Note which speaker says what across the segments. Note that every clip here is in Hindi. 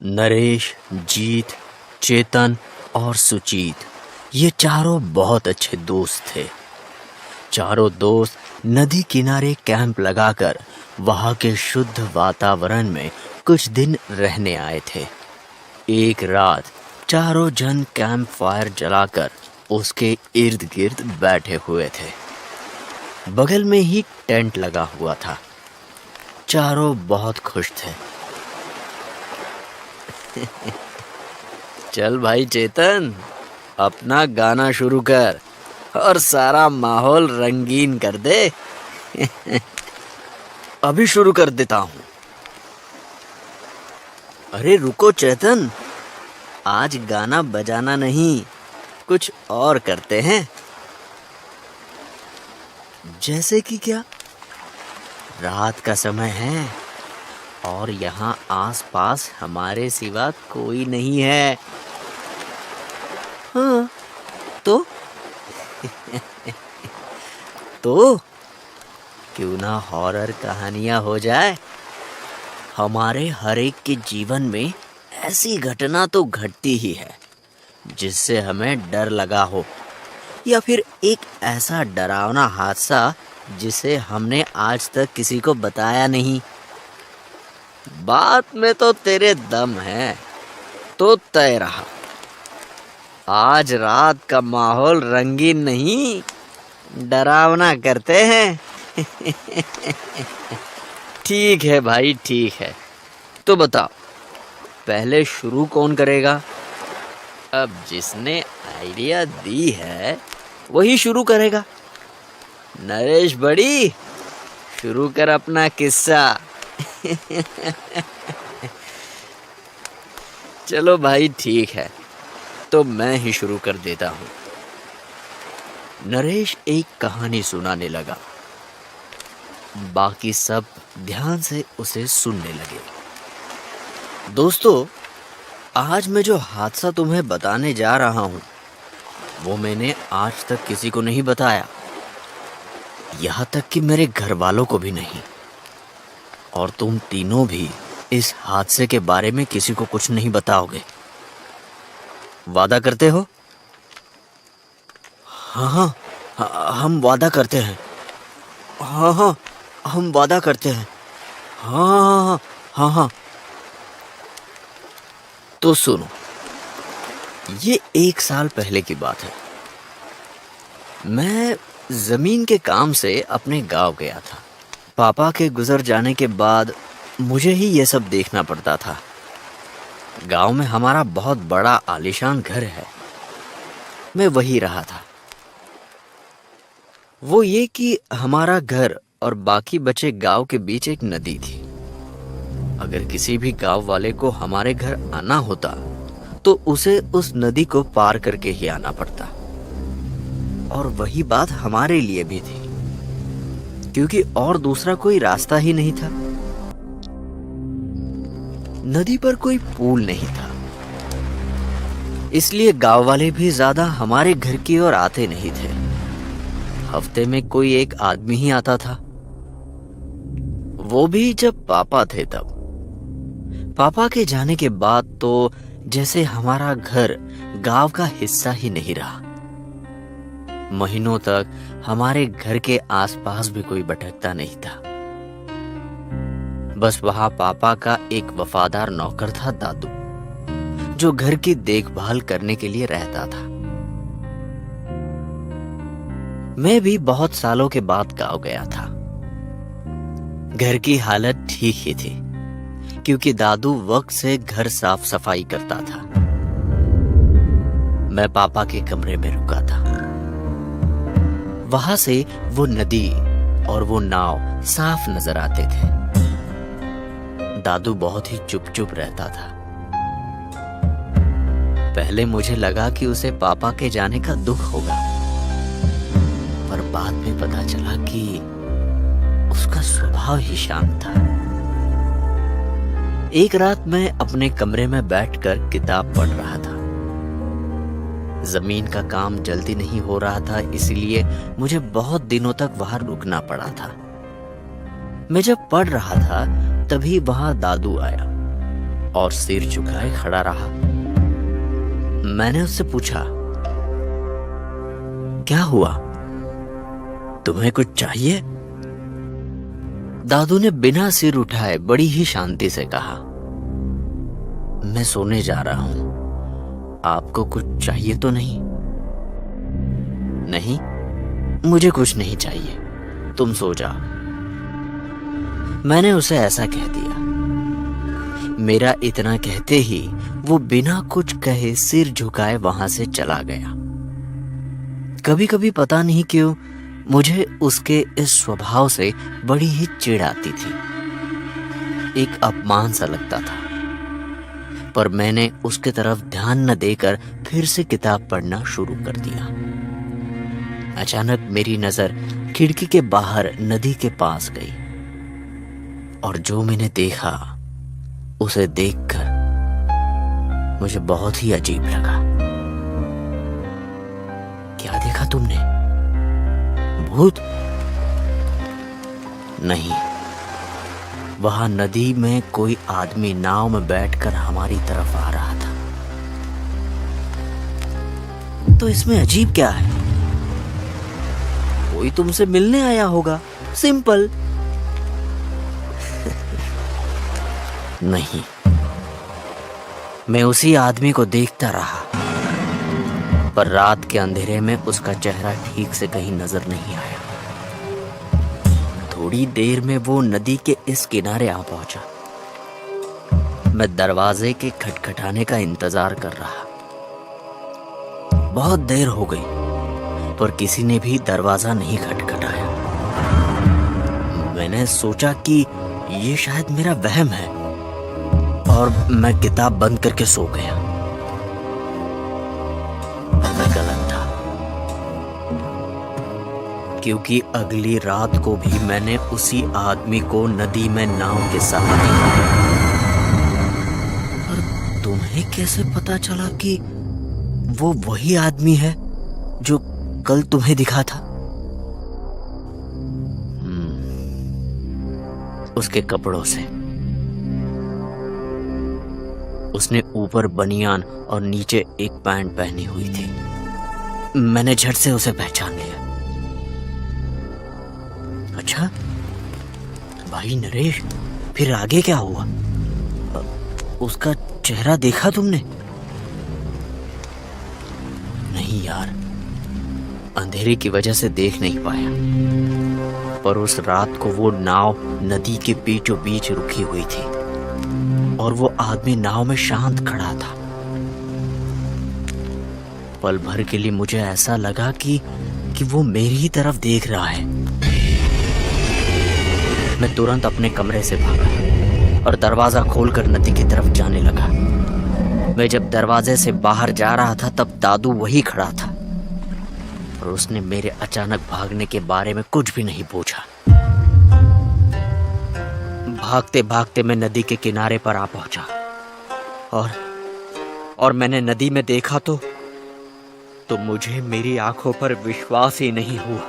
Speaker 1: नरेश, जीत, चेतन और सुजीत ये चारों बहुत अच्छे दोस्त थे। चारों दोस्त नदी किनारे कैंप लगाकर वहां के शुद्ध वातावरण में कुछ दिन रहने आए थे। एक रात चारों जन कैंप फायर जलाकर उसके इर्द गिर्द बैठे हुए थे। बगल में ही टेंट लगा हुआ था। चारों बहुत खुश थे। चल भाई चेतन, अपना गाना शुरू कर और सारा माहौल रंगीन कर दे। अभी शुरू कर देता हूं। अरे रुको चेतन, आज गाना बजाना नहीं, कुछ और करते हैं। जैसे कि क्या? रात का समय है और यहाँ आसपास हमारे सिवा कोई नहीं है। हाँ, तो तो क्यों ना हॉरर कहानियां हो जाए। हमारे हर एक के जीवन में ऐसी घटना तो घटती ही है जिससे हमें डर लगा हो, या फिर एक ऐसा डरावना हादसा जिसे हमने आज तक किसी को बताया नहीं। बात में तो तेरे दम है, तो तय रहा। आज रात का माहौल रंगीन नहीं, डरावना करते हैं। ठीक है भाई, ठीक है। तो बताओ, पहले शुरू कौन करेगा? अब जिसने आइडिया दी है वही शुरू करेगा। नरेश बड़ी, शुरू कर अपना किस्सा। चलो भाई ठीक है, तो मैं ही शुरू कर देता हूँ। नरेश एक कहानी सुनाने लगा। बाकी सब ध्यान से उसे सुनने लगे। दोस्तों, आज मैं जो हादसा तुम्हें बताने जा रहा हूँ वो मैंने आज तक किसी को नहीं बताया, यहाँ तक कि मेरे घर वालों को भी नहीं। और तुम तीनों भी इस हादसे के बारे में किसी को कुछ नहीं बताओगे। वादा करते हो? हाँ, हम वादा करते हैं। हाँ, हम वादा करते हैं। हाँ। तो सुनो, ये 1 साल पहले की बात है। मैं जमीन के काम से अपने गांव गया था। पापा के गुजर जाने के बाद मुझे ही ये सब देखना पड़ता था। गांव में हमारा बहुत बड़ा आलीशान घर है। मैं वही रहा था। वो ये कि हमारा घर और बाकी बचे गांव के बीच एक नदी थी। अगर किसी भी गांव वाले को हमारे घर आना होता तो उसे उस नदी को पार करके ही आना पड़ता। और वही बात हमारे लिए भी थी, क्योंकि और दूसरा कोई रास्ता ही नहीं था। नदी पर कोई पुल नहीं था, इसलिए गांव वाले भी ज्यादा हमारे घर की ओर आते नहीं थे। हफ्ते में कोई एक आदमी ही आता था, वो भी जब पापा थे तब। पापा के जाने के बाद तो जैसे हमारा घर गांव का हिस्सा ही नहीं रहा। महीनों तक हमारे घर के आसपास भी कोई भटकता नहीं था। बस वहां पापा का एक वफादार नौकर था, दादू, जो घर की देखभाल करने के लिए रहता था। मैं भी बहुत सालों के बाद गांव गया था। घर की हालत ठीक ही थी, क्योंकि दादू वक्त से घर साफ सफाई करता था। मैं पापा के कमरे में रुका था। वहां से वो नदी और वो नाव साफ नजर आते थे। दादू बहुत ही चुप रहता था। पहले मुझे लगा कि उसे पापा के जाने का दुख होगा, पर बाद में पता चला कि उसका स्वभाव ही शांत था। एक रात मैं अपने कमरे में बैठकर किताब पढ़ रहा था। जमीन का काम जल्दी नहीं हो रहा था, इसलिए मुझे बहुत दिनों तक वहां रुकना पड़ा था। मैं जब पढ़ रहा था तभी वहां दादू आया। और सिर झुकाए खड़ा रहा। मैंने उससे पूछा, क्या हुआ, तुम्हें कुछ चाहिए? दादू ने बिना सिर उठाए बड़ी ही शांति से कहा, मैं सोने जा रहा हूं, आपको कुछ चाहिए तो नहीं? नहीं, मुझे कुछ नहीं चाहिए, तुम सो जाओ। मैंने उसे ऐसा कह दिया। मेरा इतना कहते ही वो बिना कुछ कहे सिर झुकाए वहां से चला गया। कभी कभी पता नहीं क्यों मुझे उसके इस स्वभाव से बड़ी ही चिढ़ आती थी, एक अपमान सा लगता था। पर मैंने उसके तरफ ध्यान न देकर फिर से किताब पढ़ना शुरू कर दिया। अचानक मेरी नजर खिड़की के बाहर नदी के पास गई और जो मैंने देखा उसे देखकर मुझे बहुत ही अजीब लगा। क्या देखा तुमने? भूत? नहीं, वहां नदी में कोई आदमी नाव में बैठकर हमारी तरफ आ रहा था। तो इसमें अजीब क्या है? कोई तुमसे मिलने आया होगा, सिंपल। नहीं, मैं उसी आदमी को देखता रहा, पर रात के अंधेरे में उसका चेहरा ठीक से कहीं नजर नहीं आया। थोड़ी देर में वो नदी के इस किनारे आ पहुंचा। मैं दरवाजे के खटखटाने का इंतजार कर रहा। बहुत देर हो गई, पर किसी ने भी दरवाजा नहीं खटखटाया। मैंने सोचा कि ये शायद मेरा वहम है और मैं किताब बंद करके सो गया। मैं गलत था, क्योंकि अगली रात को भी मैंने उसी आदमी को नदी में नाव के साथ देखा। और तुम्हें कैसे पता चला कि वो वही आदमी है जो कल तुम्हें दिखा था? उसके कपड़ों से। उसने ऊपर बनियान और नीचे एक पैंट पहनी हुई थी। मैंने झट से उसे पहचान लिया। अच्छा भाई नरेश, फिर आगे क्या हुआ? उसका चेहरा देखा तुमने? नहीं यार, अंधेरे की वजह से देख नहीं पाया, पर उस रात को वो नाव नदी के बीचों बीच रुकी हुई थी और वो आदमी नाव में शांत खड़ा था। पल भर के लिए मुझे ऐसा लगा कि वो मेरी ही तरफ देख रहा है। मैं तुरंत अपने कमरे से भागा और दरवाजा खोलकर नदी की तरफ जाने लगा। मैं जब दरवाजे से बाहर जा रहा था तब दादू वही खड़ा था और उसने मेरे अचानक भागने के बारे में कुछ भी नहीं पूछा। भागते भागते मैं नदी के किनारे पर आ पहुंचा और मैंने नदी में देखा तो मुझे मेरी आंखों पर विश्वास ही नहीं हुआ।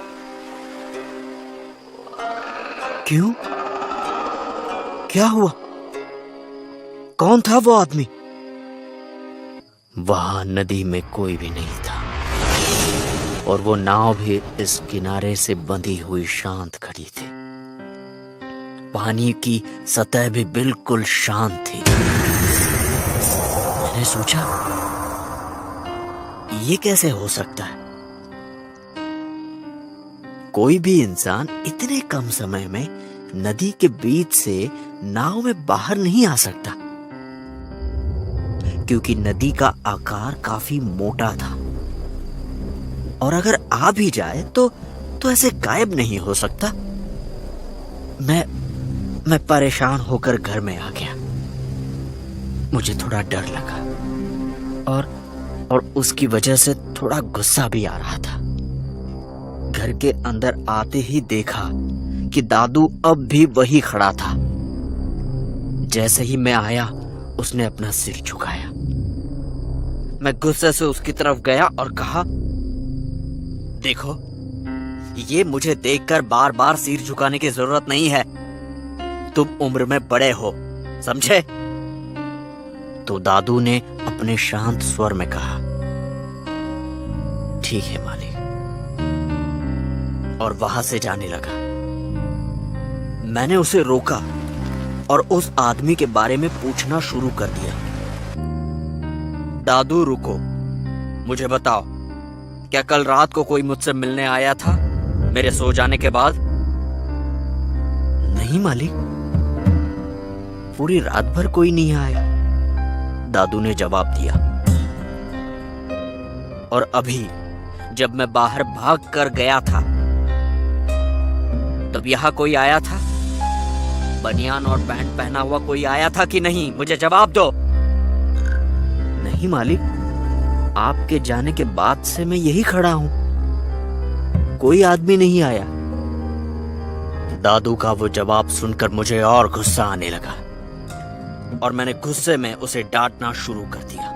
Speaker 1: क्यों? क्या हुआ? कौन था वो आदमी? वहां नदी में कोई भी नहीं था और वो नाव भी इस किनारे से बंधी हुई शांत खड़ी थी। पानी की सतह भी बिल्कुल शांत थी। मैंने सोचा, ये कैसे हो सकता है? कोई भी इंसान इतने कम समय में नदी के बीच से नाव में बाहर नहीं आ सकता, क्योंकि नदी का आकार काफी मोटा था और अगर आ भी जाए तो ऐसे गायब नहीं हो सकता। मैं परेशान होकर घर में आ गया। मुझे थोड़ा डर लगा और उसकी वजह से थोड़ा गुस्सा भी आ रहा था। घर के अंदर आते ही देखा कि दादू अब भी वही खड़ा था। जैसे ही मैं आया उसने अपना सिर झुकाया। मैं गुस्से से उसकी तरफ गया और कहा, देखो, ये मुझे देखकर बार बार सिर झुकाने की जरूरत नहीं है। तुम उम्र में बड़े हो, समझे? तो दादू ने अपने शांत स्वर में कहा, ठीक है मालिक, और वहां से जाने लगा। मैंने उसे रोका और उस आदमी के बारे में पूछना शुरू कर दिया। दादू रुको, मुझे बताओ, क्या कल रात को कोई मुझसे मिलने आया था मेरे सो जाने के बाद? नहीं मालिक, पूरी रात भर कोई नहीं आया, दादू ने जवाब दिया। और अभी जब मैं बाहर भाग कर गया था तब यहां कोई आया था? बनियान और पैंट पहना हुआ कोई आया था कि नहीं? मुझे जवाब दो। नहीं मालिक, आपके जाने के बाद से मैं यही खड़ा हूं, कोई आदमी नहीं आया। दादू का वो जवाब सुनकर मुझे और गुस्सा आने लगा और मैंने गुस्से में उसे डांटना शुरू कर दिया।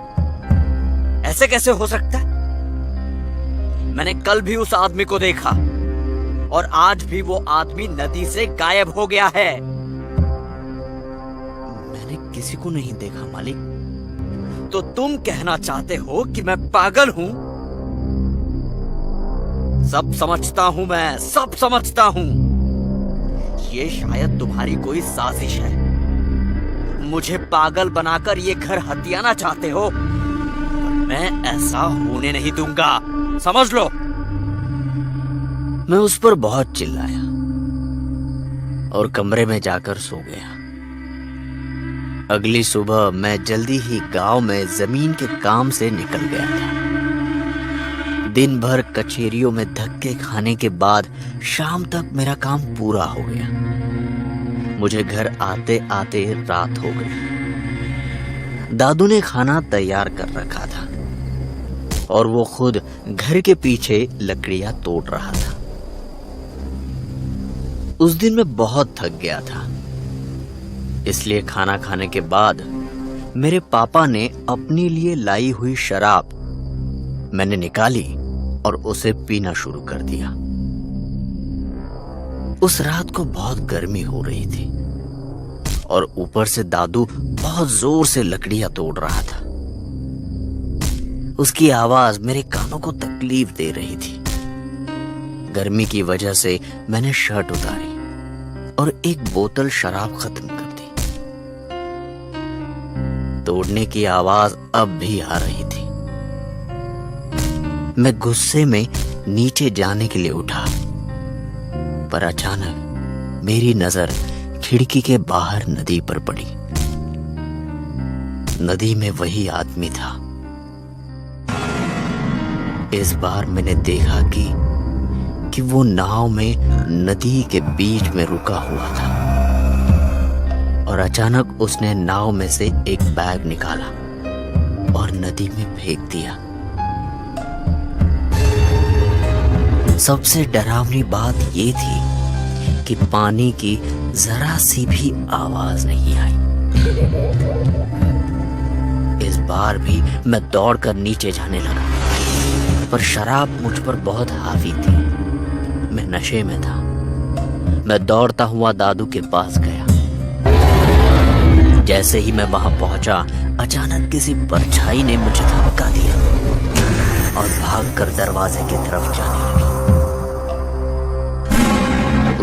Speaker 1: ऐसे कैसे हो सकता है? मैंने कल भी उस आदमी को देखा और आज भी वो आदमी नदी से गायब हो गया है। मैंने किसी को नहीं देखा मालिक। तो तुम कहना चाहते हो कि मैं पागल हूं? सब समझता हूं, मैं सब समझता हूं। ये शायद तुम्हारी कोई साजिश है। मुझे पागल बनाकर ये घर हथियाना चाहते हो, पर मैं ऐसा होने नहीं दूंगा, समझ लो। मैं उस पर बहुत चिल्लाया और कमरे में जाकर सो गया। अगली सुबह मैं जल्दी ही गांव में जमीन के काम से निकल गया था। दिन भर कचहरियों में धक्के खाने के बाद शाम तक मेरा काम पूरा हो गया। मुझे घर आते आते रात हो गई। दादू ने खाना तैयार कर रखा था और वो खुद घर के पीछे लकड़ियां तोड़ रहा था। उस दिन मैं बहुत थक गया था, इसलिए खाना खाने के बाद मेरे पापा ने अपने लिए लाई हुई शराब मैंने निकाली और उसे पीना शुरू कर दिया। उस रात को बहुत गर्मी हो रही थी और ऊपर से दादू बहुत जोर से लकड़ियां तोड़ रहा था। उसकी आवाज मेरे कानों को तकलीफ दे रही थी। गर्मी की वजह से मैंने शर्ट उतारी और एक बोतल शराब खत्म कर दी। तोड़ने की आवाज अब भी आ रही थी। मैं गुस्से में नीचे जाने के लिए उठा, पर अचानक मेरी नजर खिड़की के बाहर नदी पर पड़ी। नदी में वही आदमी था। इस बार मैंने देखा कि वो नाव में नदी के बीच में रुका हुआ था और अचानक उसने नाव में से एक बैग निकाला और नदी में फेंक दिया। सबसे डरावनी बात ये थी कि पानी की जरा सी भी आवाज नहीं आई। इस बार भी मैं दौड़कर नीचे जाने लगा, पर शराब मुझ पर बहुत हावी थी। मैं नशे में था। मैं दौड़ता हुआ दादू के पास गया। जैसे ही मैं वहां पहुंचा, अचानक किसी परछाई ने मुझे धक्का दिया और भागकर दरवाजे की तरफ जाने लगी।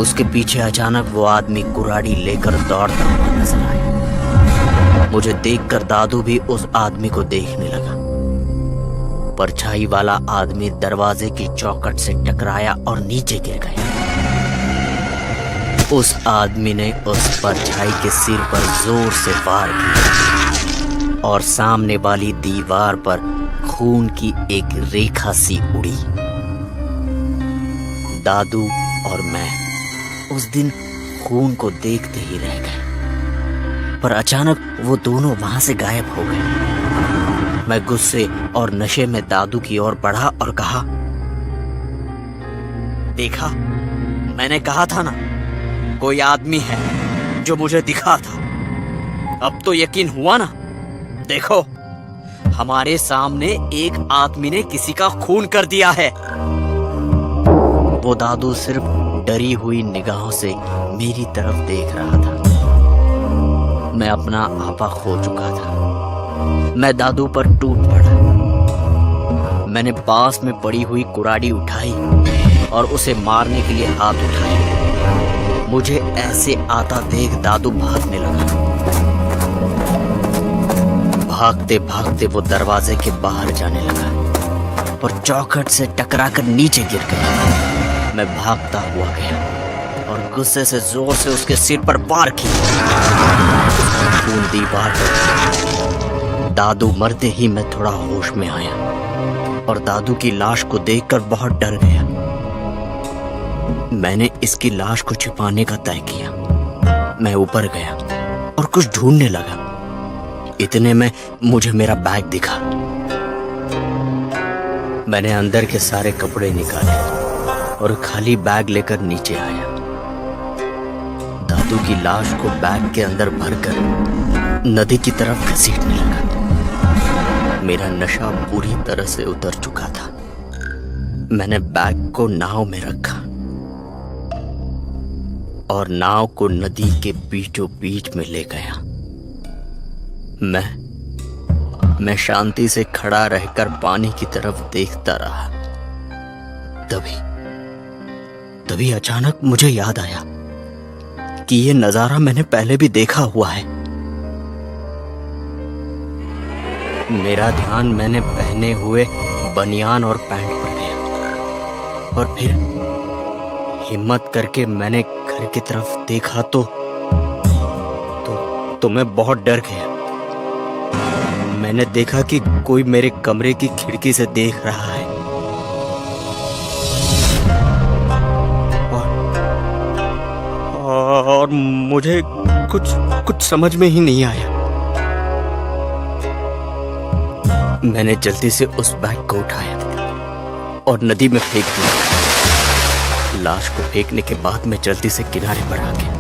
Speaker 1: उसके पीछे अचानक वो आदमी कुराड़ी लेकर दौड़ता हुआ नजर आया। मुझे देखकर दादू भी उस आदमी को देखने लगा। परछाई वाला आदमी दरवाजे की चौखट से टकराया और नीचे गिर गया। उस आदमी ने उस परछाई के सिर पर जोर से वार किया और सामने वाली दीवार पर खून की एक रेखा सी उड़ी। दादू और मैं उस दिन खून को देखते ही रह गए, पर अचानक वो दोनों वहां से गायब हो गए। मैं गुस्से और नशे में दादू की ओर बढ़ा और कहा, देखा, मैंने कहा था ना, कोई आदमी है जो मुझे दिखा था। अब तो यकीन हुआ ना। देखो, हमारे सामने एक आदमी ने किसी का खून कर दिया है। वो दादू सिर्फ डरी हुई निगाहों से मेरी तरफ देख रहा था। मैं अपना आपा खो चुका था। मैं दादू पर टूट पड़ा। मैंने पास में पड़ी हुई कुराड़ी उठाई और उसे मारने के लिए हाथ उठाया। मुझे ऐसे आता देख दादू भागने लगा। भागते भागते वो दरवाजे के बाहर जाने लगा और चौखट से टकराकर नीचे गिर गया। मैं भागता हुआ गया और गुस्से से जोर से उसके सिर पर वार किया। खून दीवार पर। दादू मरते ही मैं थोड़ा होश में आया और दादू की लाश को देखकर बहुत डर गया। मैंने इसकी लाश को छिपाने का तय किया। मैं ऊपर गया और कुछ ढूंढने लगा। इतने में मुझे मेरा बैग दिखा। मैंने अंदर के सारे कपड़े निकाले और खाली बैग लेकर नीचे आया। दादू की लाश को बैग के अंदर भरकर नदी की तरफ घसीटने लगा। मेरा नशा पूरी तरह से उतर चुका था। मैंने बैग को नाव में रखा और नाव को नदी के बीचों बीच में ले गया। मैं शांति से खड़ा रहकर पानी की तरफ देखता रहा। तभी अचानक मुझे याद आया कि ये नजारा मैंने पहले भी देखा हुआ है। मेरा ध्यान मैंने पहने हुए बनियान और पैंट पर गया और फिर हिम्मत करके मैंने घर की तरफ देखा तो मैं बहुत डर गया। मैंने देखा कि कोई मेरे कमरे की खिड़की से देख रहा है और मुझे कुछ समझ में ही नहीं आया। मैंने जल्दी से उस बैग को उठाया और नदी में फेंक दिया। लाश को फेंकने के बाद मैं जल्दी से किनारे पर आ गया।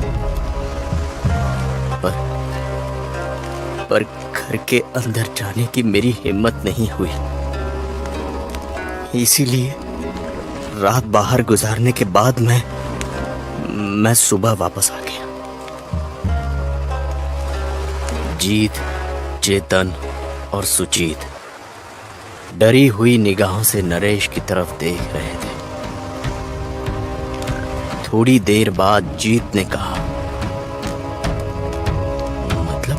Speaker 1: पर घर के अंदर जाने की मेरी हिम्मत नहीं हुई। इसीलिए रात बाहर गुजारने के बाद मैं सुबह वापस आ गया। जीत, चेतन और सुजीत डरी हुई निगाहों से नरेश की तरफ देख रहे थे। थोड़ी देर बाद जीत ने कहा, मतलब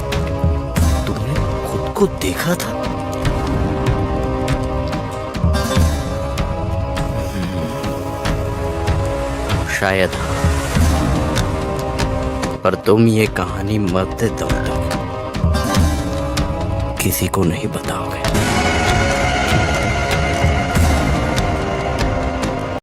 Speaker 1: तुमने खुद को देखा था? शायद हाँ, पर तुम ये कहानी मरते दम तक किसी को नहीं बताओगे।